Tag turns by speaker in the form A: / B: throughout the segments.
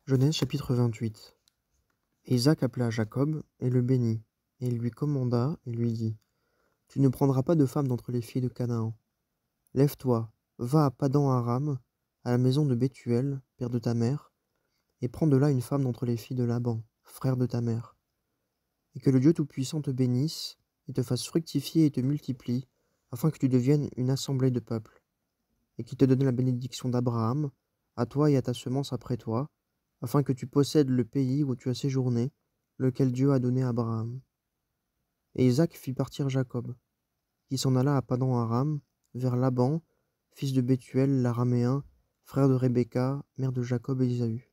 A: Genèse chapitre 28. Et Isaac appela Jacob et le bénit, et il lui commanda et lui dit: Tu ne prendras pas de femme d'entre les filles de Canaan. Lève-toi, va à Padan-aram, à la maison de Bethuel, père de ta mère, et prends de là une femme d'entre les filles de Laban, frère de ta mère. Et que le Dieu Tout-Puissant te bénisse, et te fasse fructifier et te multiplie, afin que tu deviennes une assemblée de peuples, et qu'il te donne la bénédiction d'Abraham, à toi et à ta semence après toi, afin que tu possèdes le pays où tu as séjourné, lequel Dieu a donné à Abraham. Et Isaac fit partir Jacob, qui s'en alla à Padan-aram, vers Laban, fils de Bethuel l'araméen, frère de Rebecca, mère de Jacob et d'Ésaü.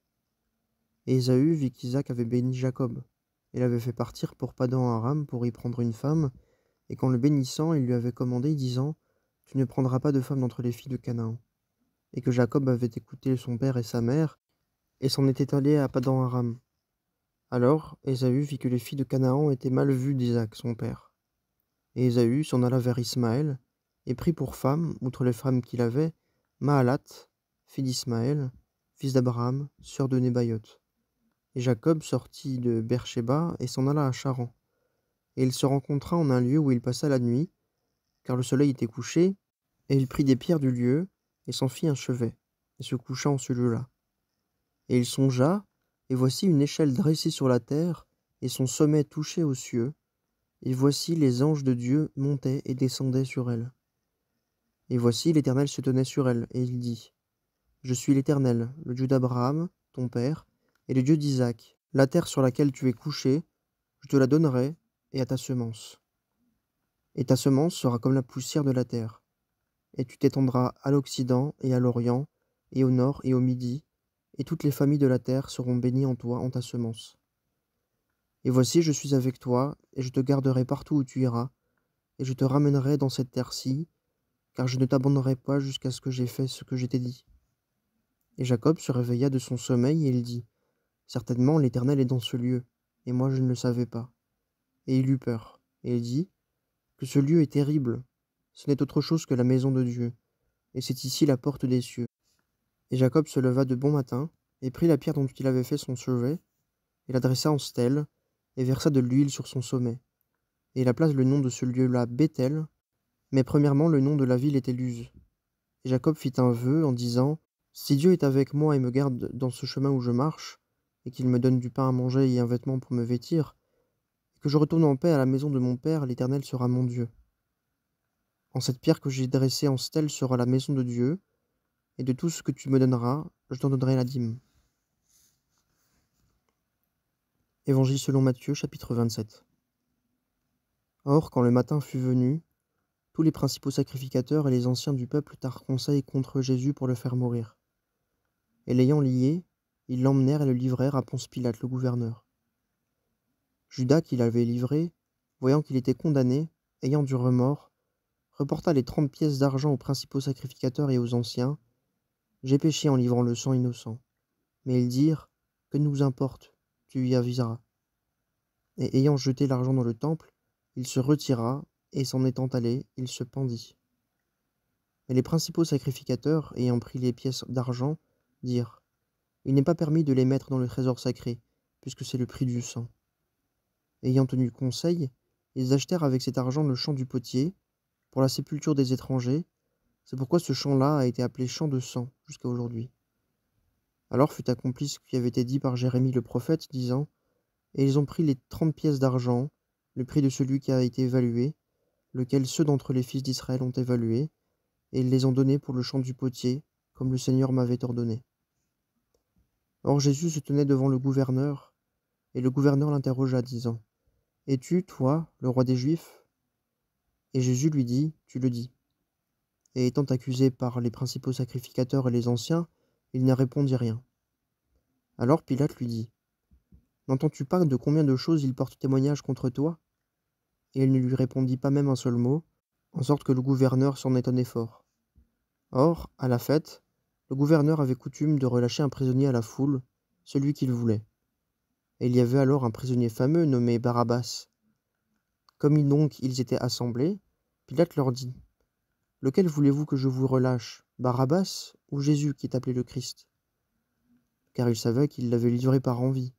A: Et Ésaü vit qu'Isaac avait béni Jacob, et l'avait fait partir pour Padan-aram pour y prendre une femme, et qu'en le bénissant, il lui avait commandé, disant: Tu ne prendras pas de femme d'entre les filles de Canaan. Et que Jacob avait écouté son père et sa mère, et s'en était allé à Padan-aram. Alors Ésaü vit que les filles de Canaan étaient mal vues d'Isaac, son père. Et Ésaü s'en alla vers Ismaël, et prit pour femme, outre les femmes qu'il avait, Mahalat, fille d'Ismaël, fils d'Abraham, sœur de Nébaïot. Et Jacob sortit de Beersheba et s'en alla à Charan. Et il se rencontra en un lieu où il passa la nuit, car le soleil était couché, et il prit des pierres du lieu, et s'en fit un chevet, et se coucha en ce lieu-là. Et il songea, et voici une échelle dressée sur la terre, et son sommet touché aux cieux, et voici les anges de Dieu montaient et descendaient sur elle. Et voici l'Éternel se tenait sur elle, et il dit: Je suis l'Éternel, le Dieu d'Abraham, ton père, et le Dieu d'Isaac. La terre sur laquelle tu es couché, je te la donnerai, et à ta semence. Et ta semence sera comme la poussière de la terre. Et tu t'étendras à l'Occident et à l'Orient, et au Nord et au Midi, et toutes les familles de la terre seront bénies en toi, en ta semence. Et voici, je suis avec toi, et je te garderai partout où tu iras, et je te ramènerai dans cette terre-ci, car je ne t'abandonnerai pas jusqu'à ce que j'aie fait ce que je t'ai dit. Et Jacob se réveilla de son sommeil, et il dit: Certainement l'Éternel est dans ce lieu, et moi je ne le savais pas. Et il eut peur, et il dit: Que ce lieu est terrible, ce n'est autre chose que la maison de Dieu, et c'est ici la porte des cieux. Et Jacob se leva de bon matin, et prit la pierre dont il avait fait son chevet, et la dressa en stèle, et versa de l'huile sur son sommet. Et il appela le nom de ce lieu-là Béthel, mais premièrement le nom de la ville était Luz. Et Jacob fit un vœu en disant: Si Dieu est avec moi et me garde dans ce chemin où je marche, et qu'il me donne du pain à manger et un vêtement pour me vêtir, et que je retourne en paix à la maison de mon père, l'Éternel sera mon Dieu. En cette pierre que j'ai dressée en stèle sera la maison de Dieu, et de tout ce que tu me donneras, je t'en donnerai la dîme. Évangile selon Matthieu, chapitre 27. Or, quand le matin fut venu, tous les principaux sacrificateurs et les anciens du peuple tinrent conseil contre Jésus pour le faire mourir. Et l'ayant lié, ils l'emmenèrent et le livrèrent à Ponce Pilate, le gouverneur. Judas, qui l'avait livré, voyant qu'il était condamné, ayant du remords, reporta les 30 pièces d'argent aux principaux sacrificateurs et aux anciens. J'ai péché en livrant le sang innocent. Mais ils dirent: Que nous importe, tu y aviseras. Et ayant jeté l'argent dans le temple, il se retira, et s'en étant allé, il se pendit. Mais les principaux sacrificateurs, ayant pris les pièces d'argent, dirent: Il n'est pas permis de les mettre dans le trésor sacré, puisque c'est le prix du sang. Ayant tenu conseil, ils achetèrent avec cet argent le champ du potier, pour la sépulture des étrangers. C'est pourquoi ce champ-là a été appelé champ de sang jusqu'à aujourd'hui. Alors fut accompli ce qui avait été dit par Jérémie le prophète, disant: Et ils ont pris les 30 pièces d'argent, le prix de celui qui a été évalué, lequel ceux d'entre les fils d'Israël ont évalué, et ils les ont donnés pour le champ du potier, comme le Seigneur m'avait ordonné. Or Jésus se tenait devant le gouverneur, et le gouverneur l'interrogea, disant: Es-tu, toi, le roi des Juifs? Et Jésus lui dit: Tu le dis. Et étant accusé par les principaux sacrificateurs et les anciens, il ne répondit rien. Alors Pilate lui dit: N'entends-tu pas de combien de choses il porte témoignage contre toi? Et il ne lui répondit pas même un seul mot, en sorte que le gouverneur s'en étonnait fort. Or, à la fête, le gouverneur avait coutume de relâcher un prisonnier à la foule, celui qu'il voulait. Et il y avait alors un prisonnier fameux nommé Barabbas. Comme donc ils étaient assemblés, Pilate leur dit: Lequel voulez-vous que je vous relâche, Barabbas ou Jésus qui est appelé le Christ? car il savait qu'il l'avait livré par envie.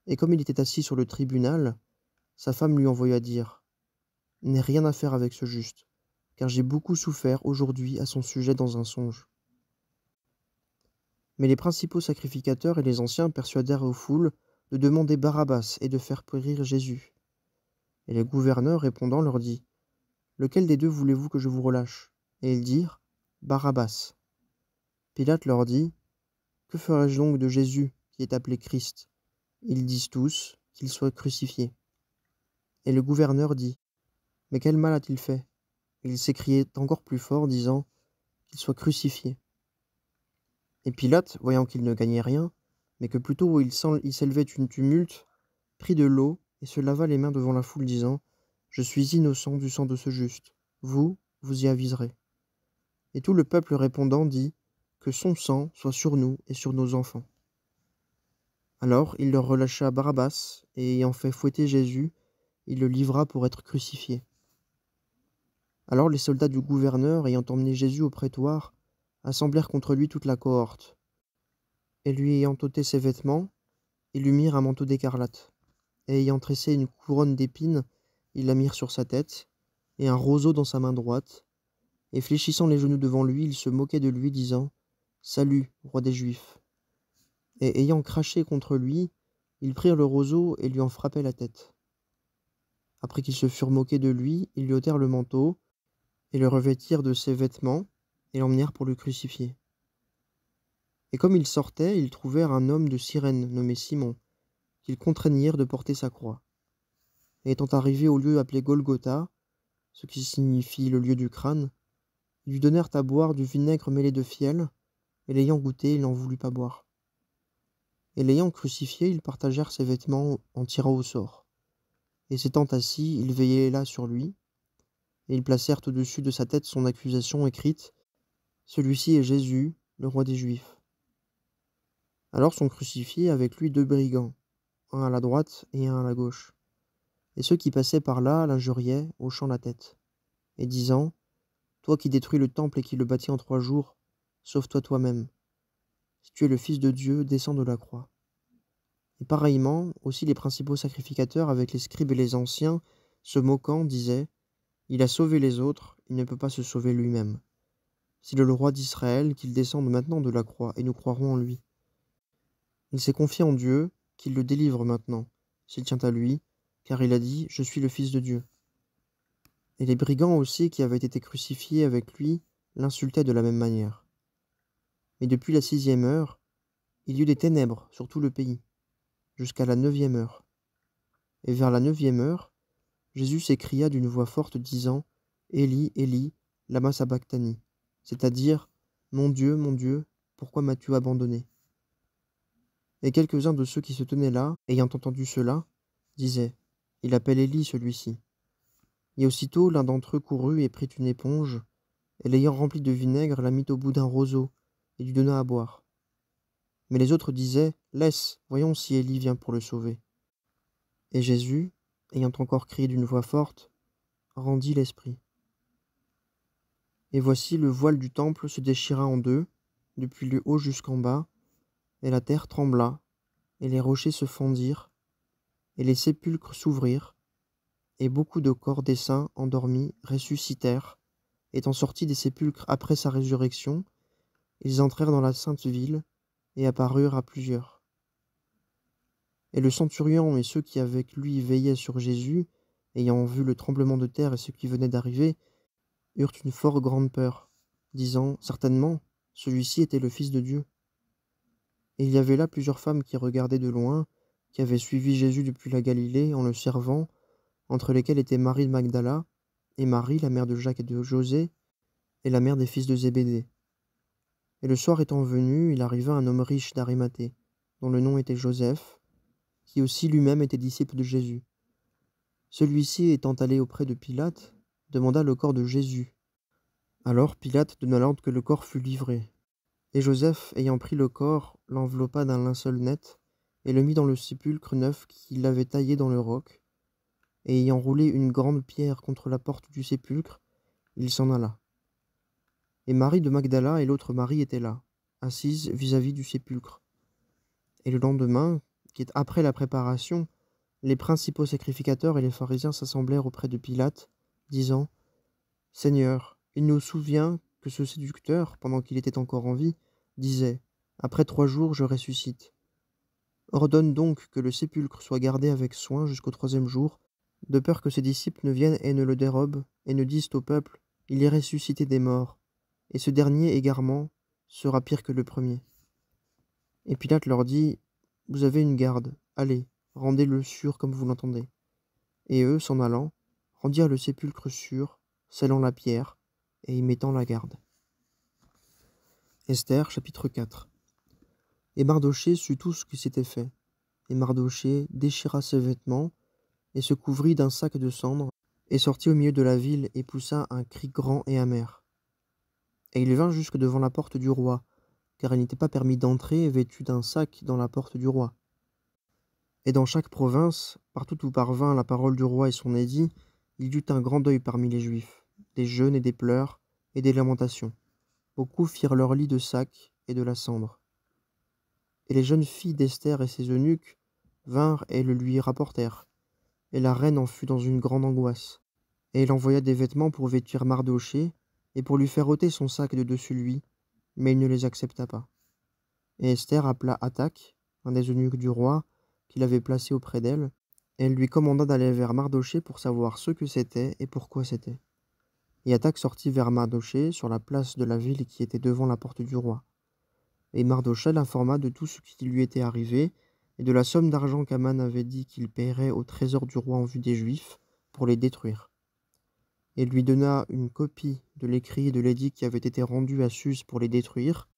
A: Et comme il était assis sur le tribunal, sa femme lui envoya dire: N'aie rien à faire avec ce juste, car j'ai beaucoup souffert aujourd'hui à son sujet dans un songe. Mais les principaux sacrificateurs et les anciens persuadèrent aux foules de demander Barabbas et de faire périr Jésus. Et le gouverneur répondant leur dit: Lequel des deux voulez-vous que je vous relâche? Et ils dirent: Barabbas. Pilate leur dit: Que ferai-je donc de Jésus, qui est appelé Christ? Ils disent tous qu'il soit crucifié. Et le gouverneur dit: Mais quel mal a-t-il fait? Et il s'écriait encore plus fort, disant: Qu'il soit crucifié. Et Pilate, voyant qu'il ne gagnait rien, mais que plutôt il s'élevait une tumulte, prit de l'eau et se lava les mains devant la foule, disant: Je suis innocent du sang de ce juste. Vous, vous y aviserez. Et tout le peuple répondant dit: Que son sang soit sur nous et sur nos enfants. Alors il leur relâcha Barabbas, et ayant fait fouetter Jésus, il le livra pour être crucifié. Alors les soldats du gouverneur, ayant emmené Jésus au prétoire, assemblèrent contre lui toute la cohorte. Et lui ayant ôté ses vêtements, ils lui mirent un manteau d'écarlate. Et ayant tressé une couronne d'épines, ils la mirent sur sa tête, et un roseau dans sa main droite. Et fléchissant les genoux devant lui, ils se moquaient de lui, disant: Salut, roi des Juifs. Et ayant craché contre lui, ils prirent le roseau et lui en frappaient la tête. Après qu'ils se furent moqués de lui, ils lui ôtèrent le manteau, et le revêtirent de ses vêtements, et l'emmenèrent pour le crucifier. Et comme ils sortaient, ils trouvèrent un homme de Cyrène nommé Simon, qu'ils contraignirent de porter sa croix. Et étant arrivés au lieu appelé Golgotha, ce qui signifie le lieu du crâne, ils lui donnèrent à boire du vinaigre mêlé de fiel, et l'ayant goûté, il n'en voulut pas boire. Et l'ayant crucifié, ils partagèrent ses vêtements en tirant au sort. Et s'étant assis, ils veillaient là sur lui, et ils placèrent au-dessus de sa tête son accusation écrite: Celui-ci est Jésus, le roi des Juifs. Alors sont crucifiés avec lui 2 brigands, un à la droite et un à la gauche. Et ceux qui passaient par là l'injuriaient, hochant la tête, et disant: Toi qui détruis le temple et qui le bâtis en 3 jours, sauve-toi toi-même. Si tu es le Fils de Dieu, descends de la croix. Et pareillement, aussi les principaux sacrificateurs avec les scribes et les anciens, se moquant, disaient: Il a sauvé les autres, il ne peut pas se sauver lui-même. S'il est le roi d'Israël, qu'il descende maintenant de la croix, et nous croirons en lui. Il s'est confié en Dieu, qu'il le délivre maintenant, s'il tient à lui, car il a dit: Je suis le Fils de Dieu. Et les brigands aussi qui avaient été crucifiés avec lui l'insultaient de la même manière. Mais depuis la 6e heure, il y eut des ténèbres sur tout le pays, jusqu'à la 9e heure. Et vers la 9e heure, Jésus s'écria d'une voix forte, disant: Élie, Élie, lama sabachthani, c'est-à-dire: mon Dieu, pourquoi m'as-tu abandonné? Et quelques-uns de ceux qui se tenaient là, ayant entendu cela, disaient: Il appelle Élie, celui-ci. Et aussitôt l'un d'entre eux courut et prit une éponge, et l'ayant remplie de vinaigre, la mit au bout d'un roseau, et lui donna à boire. Mais les autres disaient: Laisse, voyons si Élie vient pour le sauver. Et Jésus, ayant encore crié d'une voix forte, rendit l'esprit. Et voici le voile du temple se déchira en 2, depuis le haut jusqu'en bas, et la terre trembla, et les rochers se fendirent, et les sépulcres s'ouvrirent, et beaucoup de corps des saints endormis ressuscitèrent, étant sortis des sépulcres après sa résurrection, ils entrèrent dans la sainte ville, et apparurent à plusieurs. Et le centurion et ceux qui avec lui veillaient sur Jésus, ayant vu le tremblement de terre et ce qui venait d'arriver, eurent une fort grande peur, disant: Certainement, celui-ci était le Fils de Dieu. Et il y avait là plusieurs femmes qui regardaient de loin, qui avaient suivi Jésus depuis la Galilée en le servant, entre lesquelles étaient Marie de Magdala, et Marie, la mère de Jacques et de José, et la mère des fils de Zébédée. Et le soir étant venu, il arriva un homme riche d'Arimathée, dont le nom était Joseph, qui aussi lui-même était disciple de Jésus. Celui-ci, étant allé auprès de Pilate, demanda le corps de Jésus. Alors Pilate donna l'ordre que le corps fût livré. Et Joseph, ayant pris le corps, l'enveloppa d'un linceul net, et le mit dans le sépulcre neuf qu'il avait taillé dans le roc, et ayant roulé une grande pierre contre la porte du sépulcre, il s'en alla. Et Marie de Magdala et l'autre Marie étaient là, assises vis-à-vis du sépulcre. Et le lendemain, qui est après la préparation, les principaux sacrificateurs et les pharisiens s'assemblèrent auprès de Pilate, disant : « Seigneur, il nous souvient que ce séducteur, pendant qu'il était encore en vie, disait : Après 3 jours, je ressuscite. Ordonne donc que le sépulcre soit gardé avec soin jusqu'au 3e jour, de peur que ses disciples ne viennent et ne le dérobent, et ne disent au peuple : Il est ressuscité des morts, et ce dernier égarement sera pire que le premier. Et Pilate leur dit : Vous avez une garde, allez, rendez-le sûr comme vous l'entendez. Et eux, s'en allant, rendirent le sépulcre sûr, scellant la pierre, et y mettant la garde. Esther, chapitre 4. Et Mardochée sut tout ce qui s'était fait. Et Mardochée déchira ses vêtements, et se couvrit d'un sac de cendres, et sortit au milieu de la ville, et poussa un cri grand et amer. Et il vint jusque devant la porte du roi, car il n'était pas permis d'entrer vêtu d'un sac dans la porte du roi. Et dans chaque province, partout où parvint la parole du roi et son édit, il y eut un grand deuil parmi les Juifs, des jeûnes et des pleurs, et des lamentations. Beaucoup firent leur lit de sac et de la cendre. Et les jeunes filles d'Esther et ses eunuques vinrent et le lui rapportèrent. Et la reine en fut dans une grande angoisse. Et elle envoya des vêtements pour vêtir Mardochée, et pour lui faire ôter son sac de dessus lui, mais il ne les accepta pas. Et Esther appela Hathach, un des eunuques du roi, qu'il avait placé auprès d'elle, et elle lui commanda d'aller vers Mardochée pour savoir ce que c'était et pourquoi c'était. Et Hathach sortit vers Mardochée sur la place de la ville qui était devant la porte du roi. Et Mardochée l'informa de tout ce qui lui était arrivé, et de la somme d'argent qu'Aman avait dit qu'il paierait au trésor du roi en vue des Juifs, pour les détruire. Et lui donna une copie de l'écrit et de l'édit qui avait été rendu à Suse pour les détruire,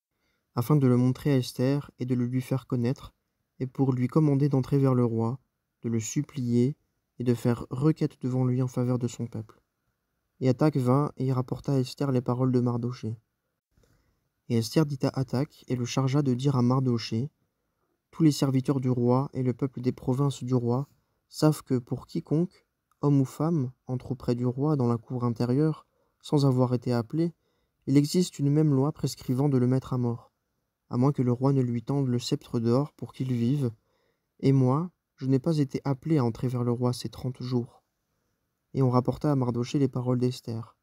A: afin de le montrer à Esther et de le lui faire connaître, et pour lui commander d'entrer vers le roi, de le supplier, et de faire requête devant lui en faveur de son peuple. Et Hathach vint et y rapporta à Esther les paroles de Mardochée. Et Esther dit à Hathach, et le chargea de dire à Mardochée : Tous les serviteurs du roi et le peuple des provinces du roi savent que pour quiconque, homme ou femme, entre auprès du roi dans la cour intérieure, sans avoir été appelé, il existe une même loi prescrivant de le mettre à mort, à moins que le roi ne lui tende le sceptre d'or pour qu'il vive, et moi, je n'ai pas été appelé à entrer vers le roi ces 30 jours. Et on rapporta à Mardochée les paroles d'Esther.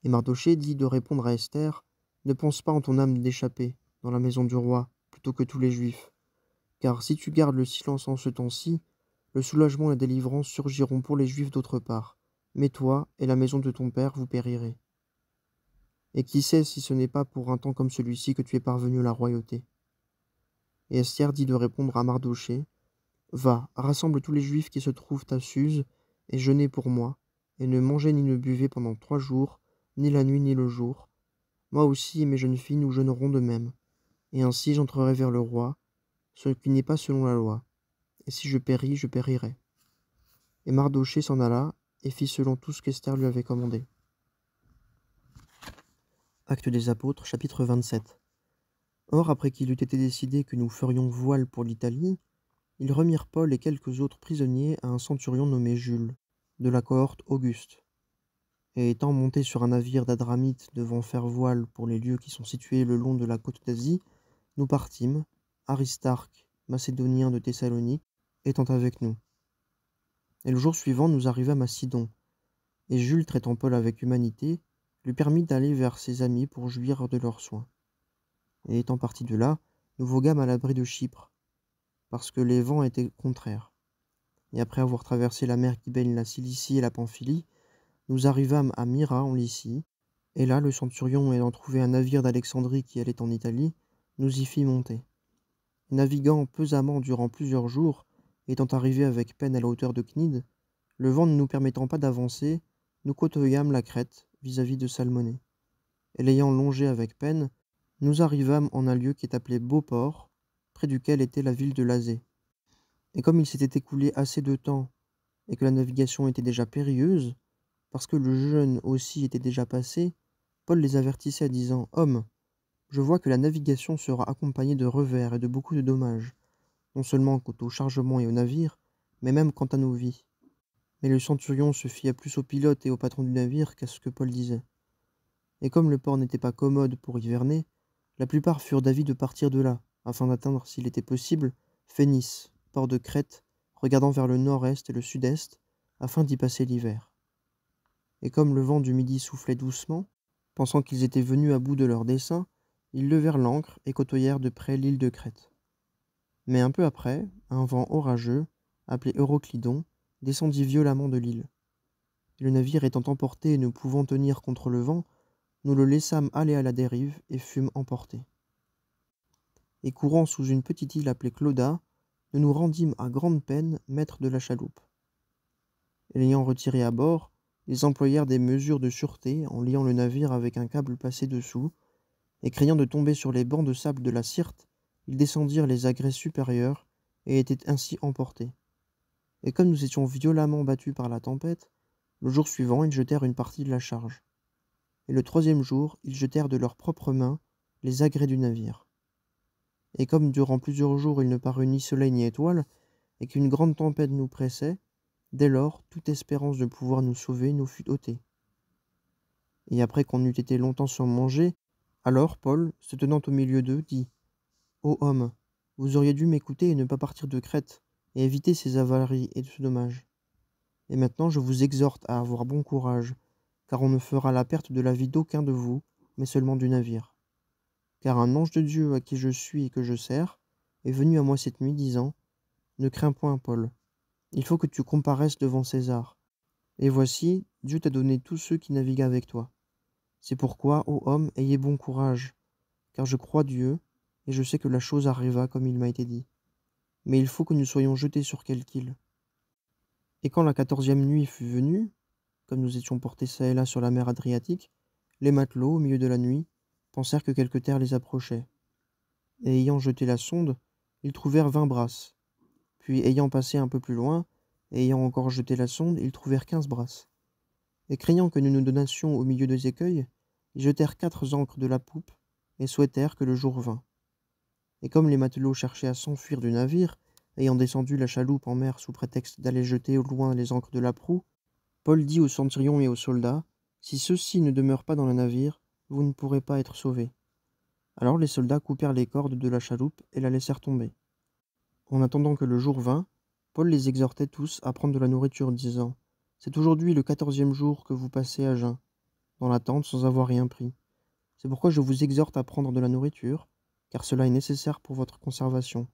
A: Et Mardochée dit de répondre à Esther : Ne pense pas en ton âme d'échapper dans la maison du roi, plutôt que tous les Juifs. Car si tu gardes le silence en ce temps-ci, le soulagement et la délivrance surgiront pour les Juifs d'autre part, mais toi et la maison de ton père vous périrez. Et qui sait si ce n'est pas pour un temps comme celui-ci que tu es parvenu à la royauté. Et Esther dit de répondre à Mardochée : Va, rassemble tous les Juifs qui se trouvent à Suse, et jeûnez pour moi, et ne mangez ni ne buvez pendant 3 jours, ni la nuit ni le jour. Moi aussi et mes jeunes filles nous jeûnerons de même, et ainsi j'entrerai vers le roi, ce qui n'est pas selon la loi. Et si je péris, je périrai. Et Mardochée s'en alla, et fit selon tout ce qu'Esther lui avait commandé. Actes des Apôtres, chapitre 27. Or, après qu'il eut été décidé que nous ferions voile pour l'Italie, ils remirent Paul et quelques autres prisonniers à un centurion nommé Jules, de la cohorte Auguste. Et étant montés sur un navire d'Adramite devant faire voile pour les lieux qui sont situés le long de la côte d'Asie, nous partîmes, Aristarque, macédonien de Thessalonique, étant avec nous. Et le jour suivant, nous arrivâmes à Sidon, et Jules, traitant Paul avec humanité, lui permit d'aller vers ses amis pour jouir de leurs soins. Et étant partis de là, nous voguâmes à l'abri de Chypre, parce que les vents étaient contraires. Et après avoir traversé la mer qui baigne la Cilicie et la Pamphylie, nous arrivâmes à Myra en Lycie, et là, le centurion ayant trouvé un navire d'Alexandrie qui allait en Italie, nous y fit monter. Naviguant pesamment durant plusieurs jours, étant arrivés avec peine à la hauteur de Cnide, le vent ne nous permettant pas d'avancer, nous côtoyâmes la Crète vis-à-vis de Salmonée. Et l'ayant longé avec peine, nous arrivâmes en un lieu qui est appelé Beauport, près duquel était la ville de Lasée. Et comme il s'était écoulé assez de temps, et que la navigation était déjà périlleuse, parce que le jeûne aussi était déjà passé, Paul les avertissait, disant : Hommes, je vois que la navigation sera accompagnée de revers et de beaucoup de dommages, non seulement quant au chargement et au navire, mais même quant à nos vies. Mais le centurion se fiait plus au pilote et au patron du navire qu'à ce que Paul disait. Et comme le port n'était pas commode pour hiverner, la plupart furent d'avis de partir de là, afin d'atteindre, s'il était possible, Phénice, port de Crète, regardant vers le nord-est et le sud-est, afin d'y passer l'hiver. Et comme le vent du midi soufflait doucement, pensant qu'ils étaient venus à bout de leur dessein, ils levèrent l'ancre et côtoyèrent de près l'île de Crète. Mais un peu après, un vent orageux, appelé Euroclydon, descendit violemment de l'île. Et le navire étant emporté et ne pouvant tenir contre le vent, nous le laissâmes aller à la dérive et fûmes emportés. Et courant sous une petite île appelée Clauda, nous nous rendîmes à grande peine maîtres de la chaloupe. Et l'ayant retiré à bord, ils employèrent des mesures de sûreté en liant le navire avec un câble passé dessous, et craignant de tomber sur les bancs de sable de la Syrte, ils descendirent les agrès supérieurs et étaient ainsi emportés. Et comme nous étions violemment battus par la tempête, le jour suivant ils jetèrent une partie de la charge. Et le troisième jour, ils jetèrent de leurs propres mains les agrès du navire. Et comme durant plusieurs jours il ne parut ni soleil ni étoile, et qu'une grande tempête nous pressait, dès lors toute espérance de pouvoir nous sauver nous fut ôtée. Et après qu'on eut été longtemps surmangé, alors Paul, se tenant au milieu d'eux, dit : « Ô hommes, vous auriez dû m'écouter et ne pas partir de Crète, et éviter ces avaries et ce dommage. Et maintenant je vous exhorte à avoir bon courage, car on ne fera la perte de la vie d'aucun de vous, mais seulement du navire. Car un ange de Dieu à qui je suis et que je sers est venu à moi cette nuit, disant : Ne crains point, Paul, il faut que tu comparaisses devant César. Et voici, Dieu t'a donné tous ceux qui naviguent avec toi. C'est pourquoi, ô homme, ayez bon courage, car je crois Dieu, et je sais que la chose arriva comme il m'a été dit. Mais il faut que nous soyons jetés sur quelque île. Et quand la 14e nuit fut venue, comme nous étions portés çà et là sur la mer Adriatique, les matelots, au milieu de la nuit, pensèrent que quelque terre les approchait. Et ayant jeté la sonde, ils trouvèrent 20 brasses. Puis ayant passé un peu plus loin, et ayant encore jeté la sonde, ils trouvèrent 15 brasses. Et craignant que nous nous donnassions au milieu des écueils, ils jetèrent 4 ancres de la poupe, et souhaitèrent que le jour vînt. Et comme les matelots cherchaient à s'enfuir du navire, ayant descendu la chaloupe en mer sous prétexte d'aller jeter au loin les ancres de la proue, Paul dit aux centurions et aux soldats : « Si ceux-ci ne demeurent pas dans le navire, vous ne pourrez pas être sauvés. » Alors les soldats coupèrent les cordes de la chaloupe et la laissèrent tomber. En attendant que le jour vînt, Paul les exhortait tous à prendre de la nourriture, disant : « C'est aujourd'hui le 14e jour que vous passez à jeun, dans la tente sans avoir rien pris. C'est pourquoi je vous exhorte à prendre de la nourriture, car cela est nécessaire pour votre conservation,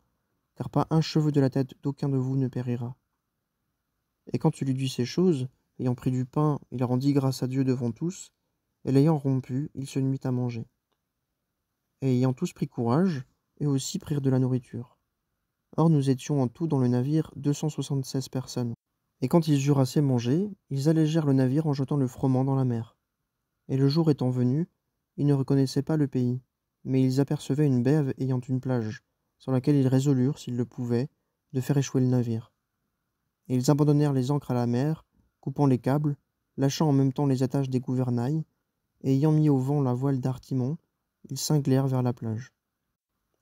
A: car pas un cheveu de la tête d'aucun de vous ne périra. » Et quand il eut dit ces choses, ayant pris du pain, il rendit grâce à Dieu devant tous, et l'ayant rompu, il se mit à manger. Et ayant tous pris courage, eux aussi prirent de la nourriture. Or nous étions en tout dans le navire 276 personnes. Et quand ils eurent assez mangé, ils allégèrent le navire en jetant le froment dans la mer. Et le jour étant venu, ils ne reconnaissaient pas le pays, mais ils apercevaient une baie ayant une plage, sur laquelle ils résolurent, s'ils le pouvaient, de faire échouer le navire. Et ils abandonnèrent les ancres à la mer, coupant les câbles, lâchant en même temps les attaches des gouvernails, et ayant mis au vent la voile d'Artimon, ils cinglèrent vers la plage.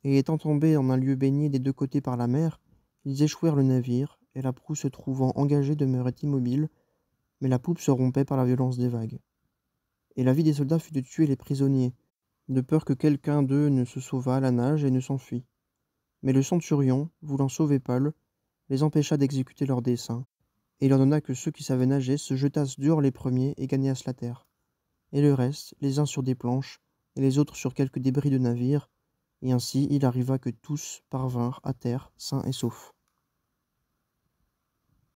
A: Et étant tombés en un lieu baigné des deux côtés par la mer, ils échouèrent le navire, et la proue se trouvant engagée demeurait immobile, mais la poupe se rompait par la violence des vagues. Et l'avis des soldats fut de tuer les prisonniers, de peur que quelqu'un d'eux ne se sauvât à la nage et ne s'enfuît. Mais le centurion, voulant sauver Paul, les empêcha d'exécuter leur dessein, et il ordonna que ceux qui savaient nager se jetassent dehors les premiers et gagnassent la terre, et le reste, les uns sur des planches, et les autres sur quelques débris de navires, et ainsi il arriva que tous parvinrent à terre sains et saufs.